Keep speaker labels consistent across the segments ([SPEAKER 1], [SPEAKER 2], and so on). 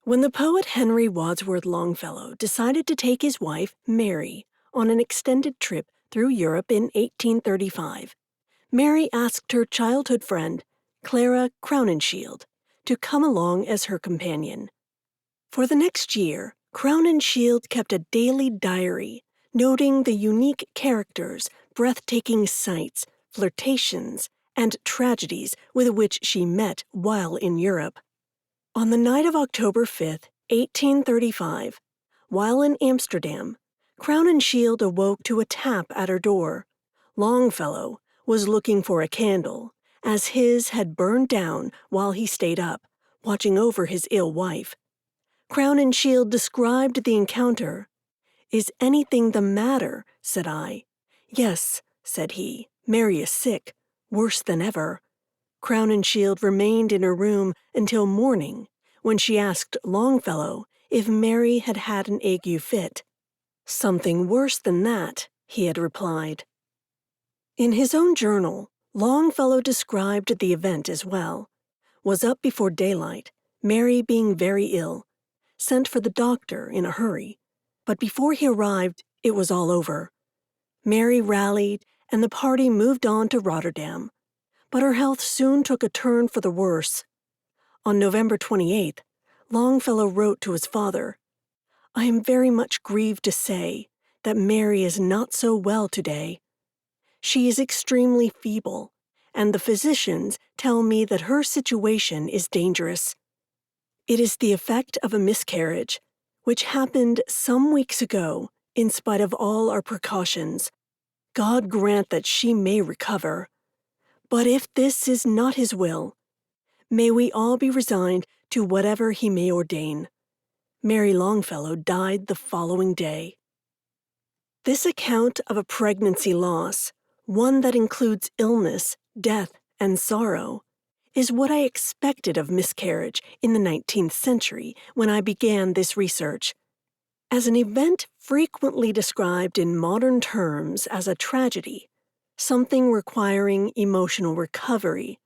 [SPEAKER 1] When the poet Henry Wadsworth Longfellow decided to take his wife, Mary, on an extended trip through Europe in 1835, Mary asked her childhood friend, Clara Crowninshield, to come along as her companion. For the next year, Crowninshield kept a daily diary, noting the unique characters, breathtaking sights, flirtations, and tragedies with which she met while in Europe. On the night of October 5th, 1835, while in Amsterdam, Crowninshield awoke to a tap at her door. Longfellow was looking for a candle, as his had burned down while he stayed up, watching over his ill wife. Crowninshield described the encounter. "Is anything the matter?" said I. "Yes," said he, "Mary is sick, worse than ever." Crowninshield remained in her room until morning, when she asked Longfellow if Mary had had an ague fit. "Something worse than that," he had replied. In his own journal, Longfellow described the event as well. Was up before daylight, Mary being very ill. Sent for the doctor in a hurry, but before he arrived, it was all over. Mary rallied, and the party moved on to Rotterdam. But her health soon took a turn for the worse. On November 28th, Longfellow wrote to his father, "I am very much grieved to say that Mary is not so well today. She is extremely feeble, and the physicians tell me that her situation is dangerous. It is the effect of a miscarriage, which happened some weeks ago in spite of all our precautions. God grant that she may recover. But if this is not His will, may we all be resigned to whatever He may ordain." Mary Longfellow died the following day. This account of a pregnancy loss, one that includes illness, death, and sorrow, is what I expected of miscarriage in the 19th century when I began this research. As an event frequently described in modern terms as a tragedy, something requiring emotional recovery,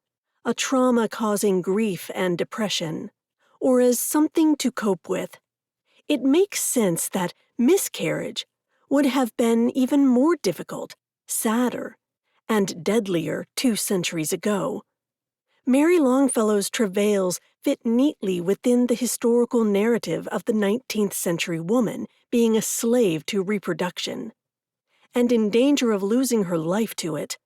[SPEAKER 1] a trauma causing grief and depression, or as something to cope with, it makes sense that miscarriage would have been even more difficult, sadder, and deadlier 2 centuries ago. Mary Longfellow's travails fit neatly within the historical narrative of the 19th century woman being a slave to reproduction, and in danger of losing her life to it.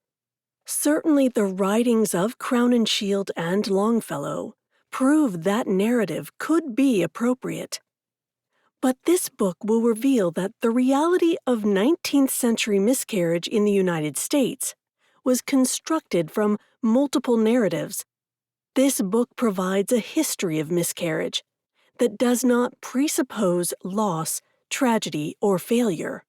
[SPEAKER 1] Certainly the writings of Crowninshield and Longfellow prove that narrative could be appropriate. But this book will reveal that the reality of 19th century miscarriage in the United States was constructed from multiple narratives. This book provides a history of miscarriage that does not presuppose loss, tragedy, or failure.